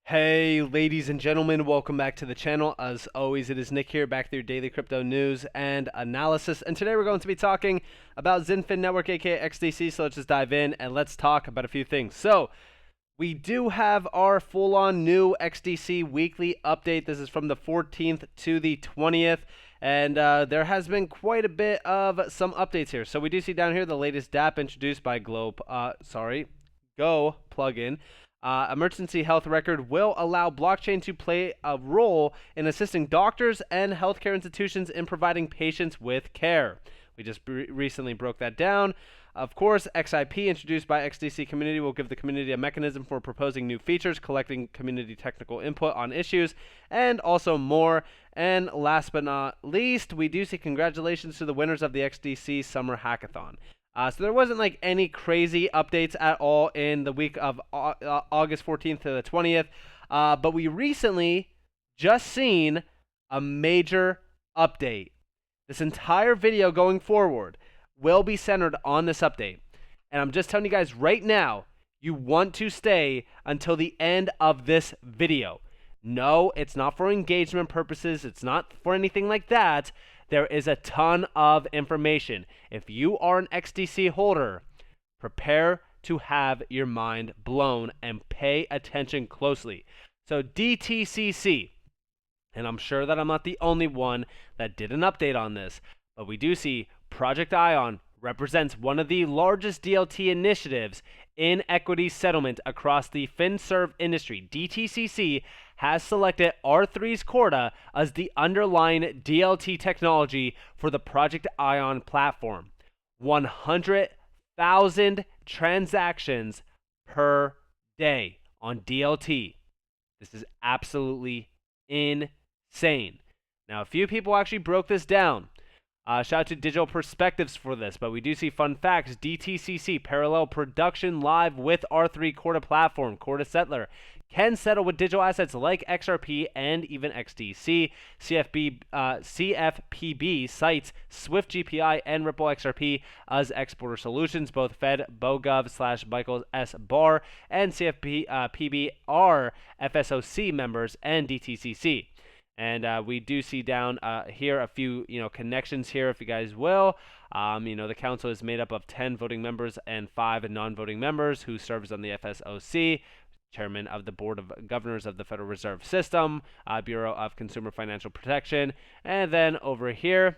Hey, ladies and gentlemen, welcome back to the channel. As always, it is Nick here, back with your daily crypto news and analysis. And today we're going to be talking about Xinfin Network, aka XDC. So let's just dive in and let's talk about a few things. So we do have our full-on new XDC weekly update. This is from the 14th to the 20th. And there has been quite a bit of some updates here. So we do see down here the latest DApp introduced by Go plugin. Emergency health record will allow blockchain to play a role in assisting doctors and healthcare institutions in providing patients with care. We just recently broke that down. Of course, XIP, introduced by XDC community, will give the community a mechanism for proposing new features, collecting community technical input on issues, and also more. And last but not least, we do see congratulations to the winners of the XDC Summer Hackathon. So there wasn't like any crazy updates at all in the week of August 14th to the 20th, but we recently just seen a major update. This entire video going forward will be centered on this update. And I'm just telling you guys right now, you want to stay until the end of this video. No, it's not for engagement purposes. It's not for anything like that. There is a ton of information. If you are an XDC holder, prepare to have your mind blown and pay attention closely. So DTCC, and I'm sure that I'm not the only one that did an update on this, but we do see Project Ion represents one of the largest DLT initiatives in equity settlement across the FinServ industry. DTCC has selected R3's Corda as the underlying DLT technology for the Project Ion platform. 100,000 transactions per day on DLT. This is absolutely insane. Now, a few people actually broke this down. Shout out to Digital Perspectives for this, but we do see fun facts. DTCC parallel production live with R3 Corda platform. Corda Settler can settle with digital assets like XRP and even XDC. CFPB cites Swift GPI and Ripple XRP as exporter solutions. Both Fed, BoGov / Michael S. Barr and CFPB are FSOC members and DTCC. And we do see down here a few, connections here, if you guys will. The council is made up of 10 voting members and 5 non-voting members who serves on the FSOC, chairman of the Board of Governors of the Federal Reserve System, Bureau of Consumer Financial Protection. And then over here,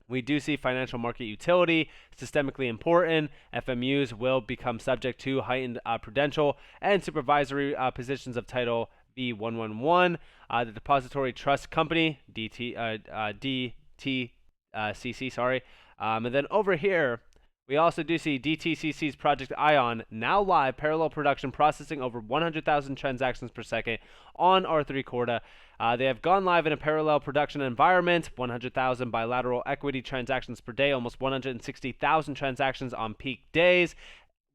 we do see financial market utility, systemically important. FMUs will become subject to heightened prudential and supervisory positions of Title V111. The Depository Trust Company, DTCC, and then over here, we also do see DTCC's Project Ion, now live, parallel production, processing over 100,000 transactions per second on R3 Corda. They have gone live in a parallel production environment, 100,000 bilateral equity transactions per day, almost 160,000 transactions on peak days.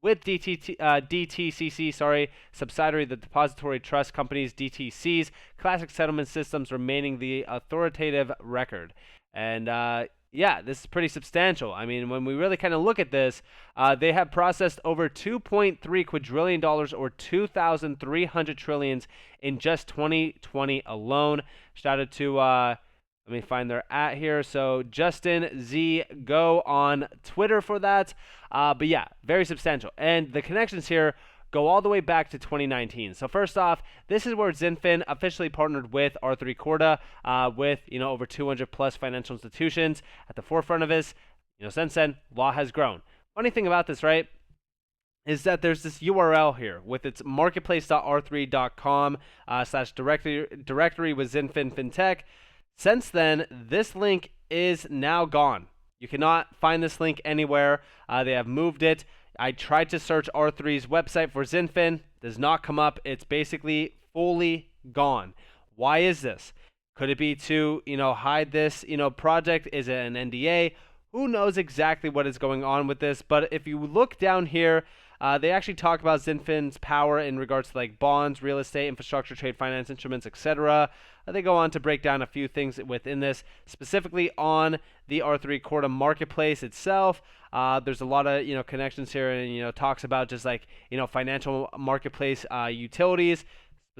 With DTCC, subsidiary of the Depository Trust Company's DTC's classic settlement systems remaining the authoritative record. And this is pretty substantial. I mean, when we really kind of look at this, they have processed over $2.3 quadrillion or 2,300 trillions in just 2020 alone. Shout out to let me find their @ here. So Justin Z Go on Twitter for that. But yeah, very substantial. And the connections here go all the way back to 2019. So first off, this is where Xinfin officially partnered with R3 Corda, with over 200 plus financial institutions at the forefront of this. Since then, law has grown. Funny thing about this, right, is that there's this URL here with its marketplace.r3.com /directory with Xinfin FinTech. Since then, this link is now gone. You cannot find this link anywhere. They have moved it. I tried to search R3's website for Xinfin. Does not come up. It's basically fully gone. Why is this? Could it be to, hide this, project? Is it an NDA? Who knows exactly what is going on with this? But if you look down here, they actually talk about Xinfin's power in regards to like bonds, real estate, infrastructure, trade finance instruments, etc. They go on to break down a few things within this, specifically on the R3 Corda marketplace itself. There's a lot of connections here, and talks about just like financial marketplace utilities,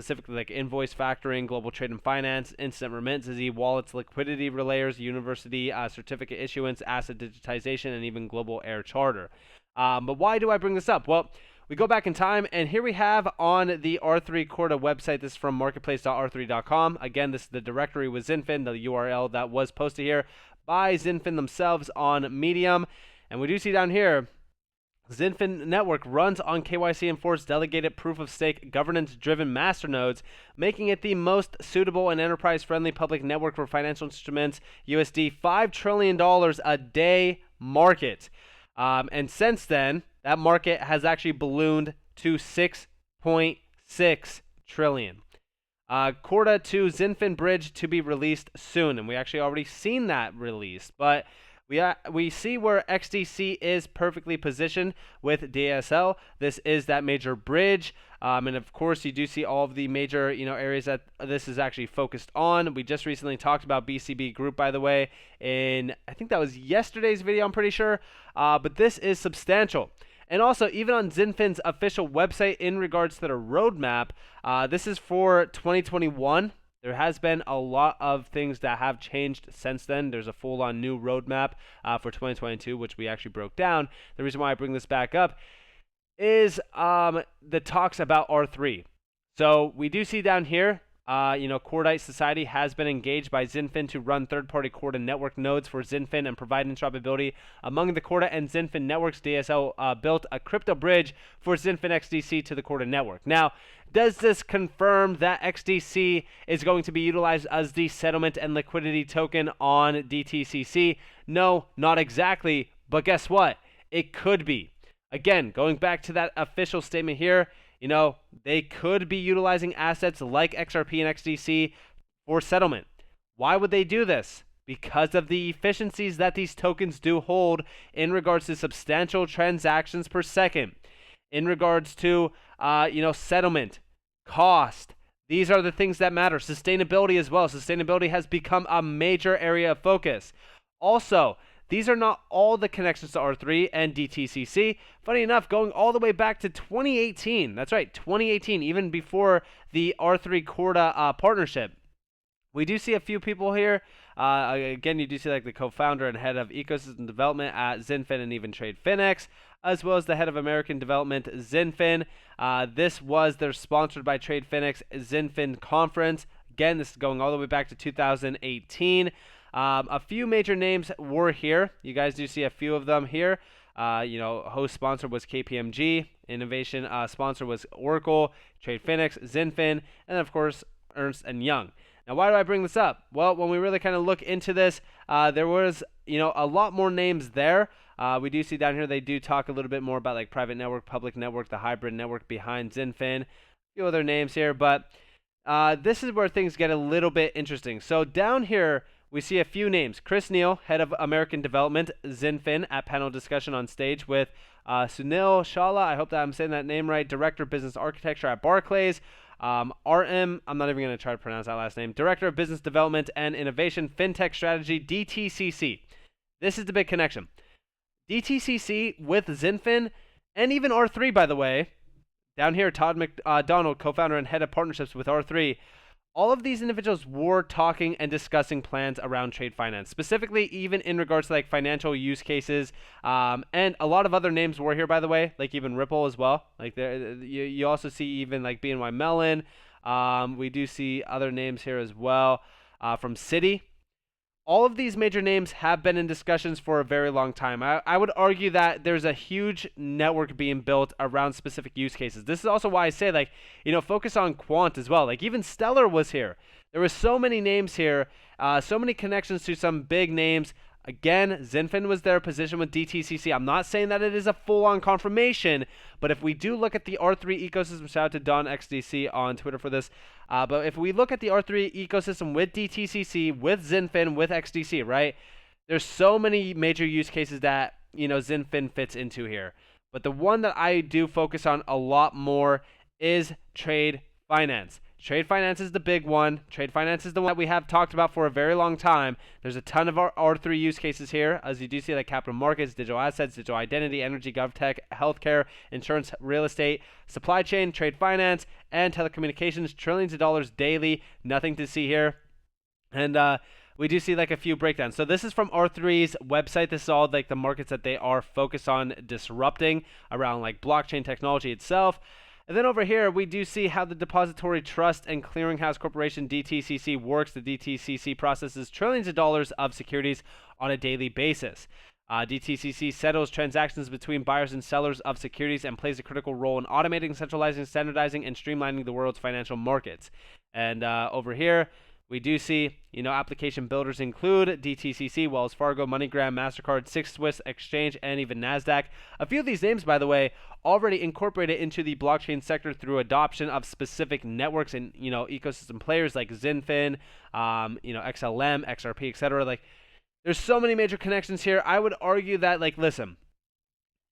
specifically like invoice factoring, global trade and finance, instant remittances, e-wallets, liquidity relayers, university certificate issuance, asset digitization, and even global air charter. But why do I bring this up? Well, we go back in time, and here we have on the R3 Corda website, this is from marketplace.r3.com. Again, this is the directory with Xinfin, the URL that was posted here by Xinfin themselves on Medium. And we do see down here, Xinfin Network runs on KYC-enforced delegated proof-of-stake governance-driven masternodes, making it the most suitable and enterprise-friendly public network for financial instruments, USD $5 trillion a day market. And since then, that market has actually ballooned to 6.6 trillion. Corda to Xinfin bridge to be released soon, and we actually already seen that released, but we see where XDC is perfectly positioned with DSL. This is that major bridge, and of course you do see all of the major areas that this is actually focused on. We just recently talked about BCB Group, by the way, in I think that was yesterday's video, I'm pretty sure, but this is substantial. And also, even on Xinfin's official website in regards to their roadmap, this is for 2021. There has been a lot of things that have changed since then. There's a full-on new roadmap for 2022, which we actually broke down. The reason why I bring this back up is the talks about R3. So we do see down here, Cordite Society has been engaged by Xinfin to run third-party Corda network nodes for Xinfin and provide interoperability among the Corda and Xinfin networks. DSL built a crypto bridge for Xinfin XDC to the Corda network. Now, does this confirm that XDC is going to be utilized as the settlement and liquidity token on DTCC? No, not exactly, but guess what? It could be. Again, going back to that official statement here, they could be utilizing assets like XRP and XDC for settlement. Why would they do this? Because of the efficiencies that these tokens do hold in regards to substantial transactions per second, in regards to, settlement, cost. These are the things that matter. Sustainability as well. Sustainability has become a major area of focus. Also, these are not all the connections to R3 and DTCC. Funny enough, going all the way back to 2018. That's right, 2018, even before the R3 Corda partnership. We do see a few people here. Again, you do see like the co-founder and head of ecosystem development at Xinfin and even TradeFinex, as well as the head of American development, Xinfin. This was their sponsored by TradeFinex Xinfin conference. Again, this is going all the way back to 2018. A few major names were here. You guys do see a few of them here. Host sponsor was KPMG. Innovation sponsor was Oracle, TradeFinex, Xinfin, and of course, Ernst & Young. Now, why do I bring this up? Well, when we really kind of look into this, there was, a lot more names there. We do see down here they do talk a little bit more about like private network, public network, the hybrid network behind Xinfin. A few other names here, but this is where things get a little bit interesting. So down here, we see a few names. Chris Neal, head of American development, Xinfin, at panel discussion on stage with Sunil Shala, I hope that I'm saying that name right, Director of Business Architecture at Barclays. RM, I'm not even going to try to pronounce that last name, Director of Business Development and Innovation, FinTech Strategy, DTCC. This is the big connection. DTCC with Xinfin, and even R3, by the way. Down here, Todd McDonald, co-founder and head of partnerships with R3. All of these individuals were talking and discussing plans around trade finance, specifically even in regards to like financial use cases, and a lot of other names were here, by the way, like even Ripple as well. Like there, you also see even like BNY Mellon. We do see other names here as well from Citi. All of these major names have been in discussions for a very long time. I would argue that there's a huge network being built around specific use cases. This is also why I say, focus on quant as well. Like, even Stellar was here. There were so many names here, so many connections to some big names. Again, Xinfin was there, positioned with DTCC. I'm not saying that it is a full-on confirmation, but if we do look at the R3 ecosystem, shout out to Don XDC on Twitter for this, but if we look at the R3 ecosystem with DTCC, with Xinfin, with XDC, right, there's so many major use cases that, Xinfin fits into here. But the one that I do focus on a lot more is trade finance. Trade finance is the big one. Trade finance is the one that we have talked about for a very long time. There's a ton of our R3 use cases here, as you do see, like capital markets, digital assets, digital identity, energy, GovTech, healthcare, insurance, real estate, supply chain, trade finance, and telecommunications. Trillions of dollars daily. Nothing to see here. And we do see like a few breakdowns. So this is from R3's website. This is all like the markets that they are focused on disrupting around like blockchain technology itself. And then over here, we do see how the Depository Trust and Clearinghouse Corporation, DTCC, works. The DTCC processes trillions of dollars of securities on a daily basis. DTCC settles transactions between buyers and sellers of securities and plays a critical role in automating, centralizing, standardizing, and streamlining the world's financial markets. And over here, we do see, application builders include DTCC, Wells Fargo, MoneyGram, MasterCard, Six Swiss Exchange, and even NASDAQ. A few of these names, by the way, already incorporated into the blockchain sector through adoption of specific networks and, ecosystem players like Xinfin, XLM, XRP, etc. Like, there's so many major connections here. I would argue that, listen,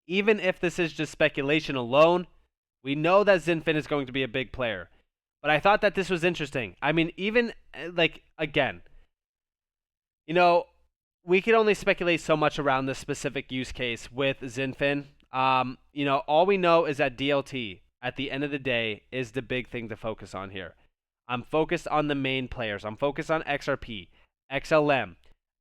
even if this is just speculation alone, we know that Xinfin is going to be a big player. But I thought that this was interesting. I mean, even, again, we could only speculate so much around this specific use case with Xinfin. All we know is that DLT, at the end of the day, is the big thing to focus on here. I'm focused on the main players. I'm focused on XRP, XLM,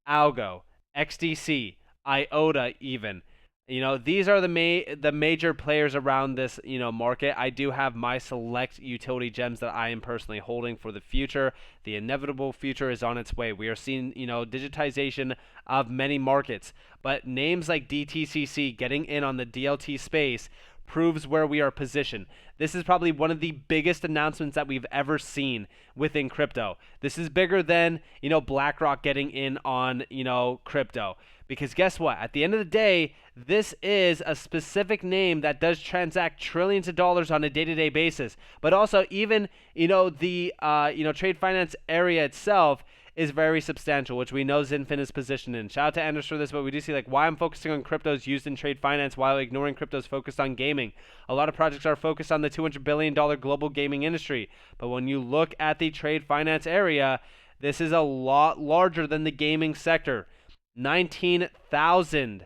Algo, XDC, IOTA even. These are the major players around this, market. I do have my select utility gems that I am personally holding for the future. The inevitable future is on its way. We are seeing, digitization of many markets. But names like DTCC getting in on the DLT space proves where we are positioned. This is probably one of the biggest announcements that we've ever seen within crypto. This is bigger than, BlackRock getting in on, crypto. Because guess what? At the end of the day, this is a specific name that does transact trillions of dollars on a day-to-day basis. But also, even the trade finance area itself is very substantial, which we know Xinfin is positioned in. Shout out to Anders for this, but we do see why I'm focusing on cryptos used in trade finance while ignoring cryptos focused on gaming. A lot of projects are focused on the $200 billion global gaming industry, but when you look at the trade finance area, this is a lot larger than the gaming sector. 19,000.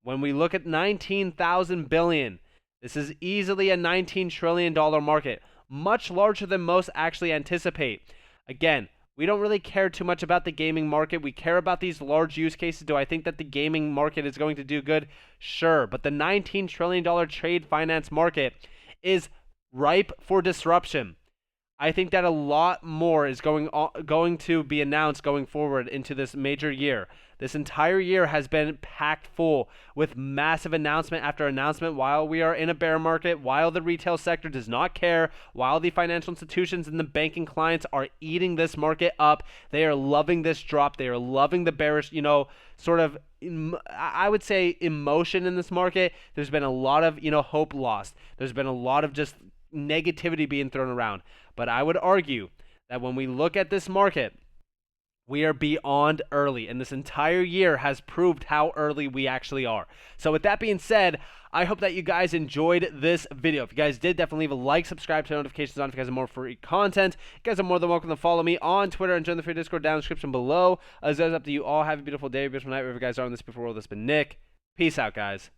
When we look at 19,000 billion, this is easily a $19 trillion market, much larger than most actually anticipate. Again, we don't really care too much about the gaming market. We care about these large use cases. Do I think that the gaming market is going to do good? Sure, but the $19 trillion trade finance market is ripe for disruption. I think that a lot more is going to be announced going forward into this major year. This entire year has been packed full with massive announcement after announcement while we are in a bear market, while the retail sector does not care, while the financial institutions and the banking clients are eating this market up. They are loving this drop. They are loving the bearish, I would say emotion in this market. There's been a lot of, hope lost. There's been a lot of just negativity being thrown around. But I would argue that when we look at this market, we are beyond early, and this entire year has proved how early we actually are. So with that being said, I hope that you guys enjoyed this video. If you guys did, definitely leave a like, subscribe, turn notifications on if you guys have more free content. You guys are more than welcome to follow me on Twitter and join the free Discord down in the description below. As always, up to you all. Have a beautiful day, a beautiful night, wherever you guys are in this beautiful world. This has been Nick. Peace out, guys.